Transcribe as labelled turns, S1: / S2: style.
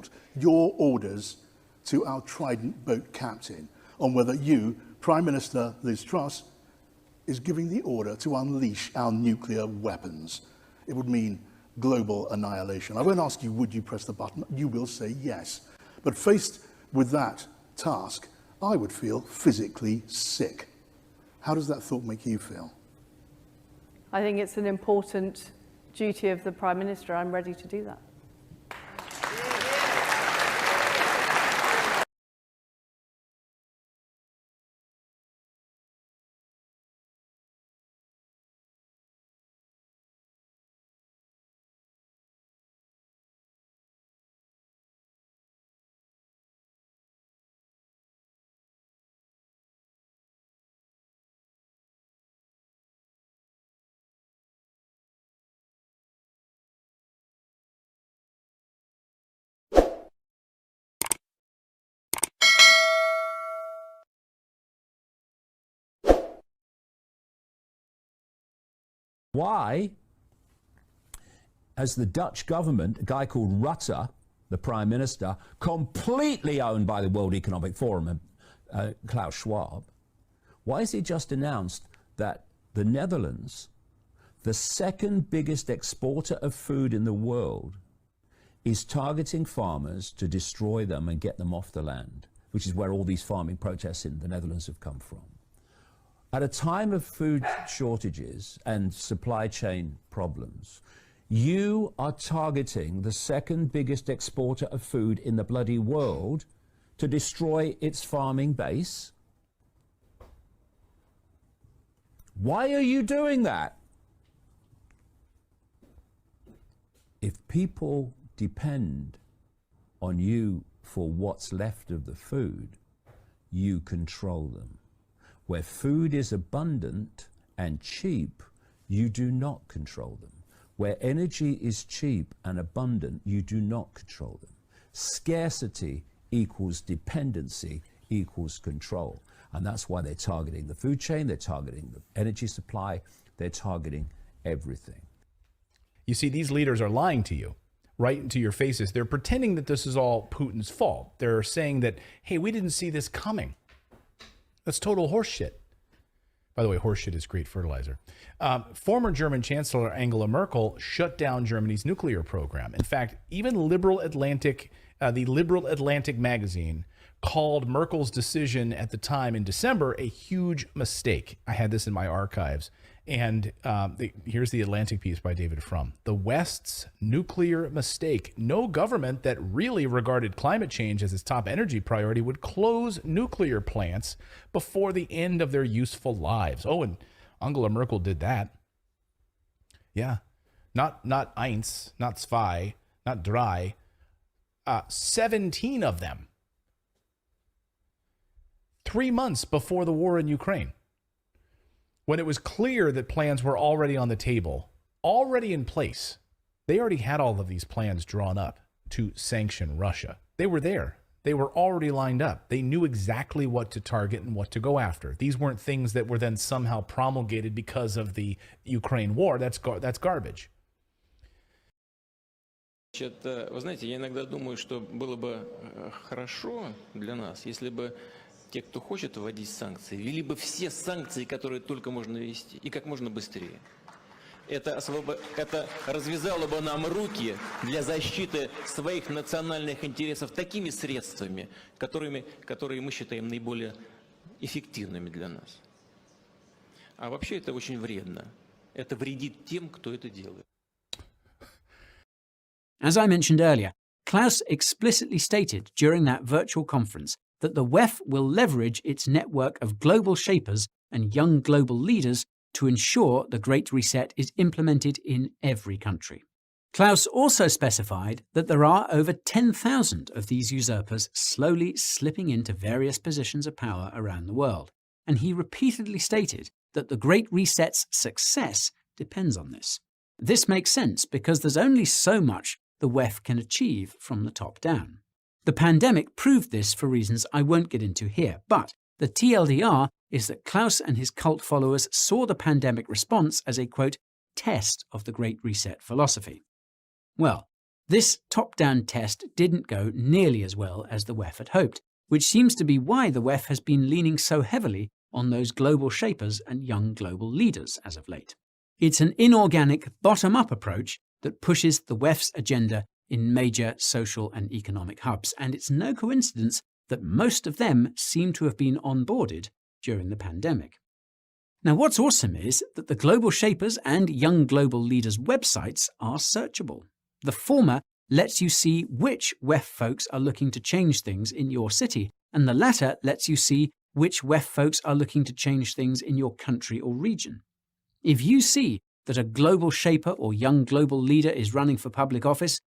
S1: report your orders to our Trident boat captain on whether you, Prime Minister Liz Truss, is giving the order to unleash our nuclear weapons. It would mean global annihilation. I won't ask you, would you press the button? You will say yes. But faced with that task, I would feel physically sick. How does that thought make you feel?
S2: I think it's an important duty of the Prime Minister. I'm ready to do that.
S3: Why has the Dutch government, a guy called Rutte, the Prime Minister, completely owned by the World Economic Forum and Klaus Schwab, why has he just announced that the Netherlands, the second biggest exporter of food in the world, is targeting farmers to destroy them and get them off the land, which is where all these farming protests in the Netherlands have come from? At a time of food shortages and supply chain problems, you are targeting the second biggest exporter of food in the bloody world to destroy its farming base? Why are you doing that? If people depend on you for what's left of the food, you control them. Where food is abundant and cheap, you do not control them. Where energy is cheap and abundant, you do not control them. Scarcity equals dependency equals control. And that's why they're targeting the food chain, they're targeting the energy supply, they're targeting everything.
S4: You see, these leaders are lying to you right into your faces. They're pretending that this is all Putin's fault. They're saying that, hey, we didn't see this coming. That's total horseshit. By the way, horseshit is great fertilizer. Former German Chancellor Angela Merkel shut down Germany's nuclear program. In fact, even the Liberal Atlantic magazine called Merkel's decision at the time in December a huge mistake. I had this in my archives. And here's the Atlantic piece by David Frum. The West's nuclear mistake. No government that really regarded climate change as its top energy priority would close nuclear plants before the end of their useful lives. Oh, and Angela Merkel did that. Yeah. Not eins, not zwei, not drei. 17 of them. 3 months before the war in Ukraine, when it was clear that plans were already on the table, already in place. They already had all of these plans drawn up to sanction Russia. They were there. They were already lined up. They knew exactly what to target and what to go after. These weren't things that were then somehow promulgated because of the Ukraine war. That's garbage.
S5: Вы знаете, я иногда думаю, что было бы хорошо для нас, если бы те, кто хочет вводить санкции, ввели бы все санкции, которые только можно ввести, и как можно быстрее. Это развязало бы нам руки для защиты своих национальных интересов такими средствами, которые мы считаем наиболее эффективными для нас. А вообще это очень вредно. Это вредит тем, кто это делает.
S6: As I mentioned earlier, Klaus explicitly stated during that virtual conference that the WEF will leverage its network of global shapers and young global leaders to ensure the Great Reset is implemented in every country. Klaus also specified that there are over 10,000 of these usurpers slowly slipping into various positions of power around the world, and he repeatedly stated that the Great Reset's success depends on this. This makes sense because there's only so much the WEF can achieve from the top down. The pandemic proved this for reasons I won't get into here, but the TLDR is that Klaus and his cult followers saw the pandemic response as a, quote, test of the Great Reset philosophy. Well, This top-down test didn't go nearly as well as the WEF had hoped, which seems to be why the WEF has been leaning so heavily on those global shapers and young global leaders as of late. It's an inorganic, bottom-up approach that pushes the WEF's agenda in major social and economic hubs, and it's no coincidence that most of them seem to have been onboarded during the pandemic. Now, what's awesome is that the global shapers and young global leaders' websites are searchable. The former lets you see which WEF folks are looking to change things in your city, and the latter lets you see which WEF folks are looking to change things in your country or region. If you see that a global shaper or young global leader is running for public office,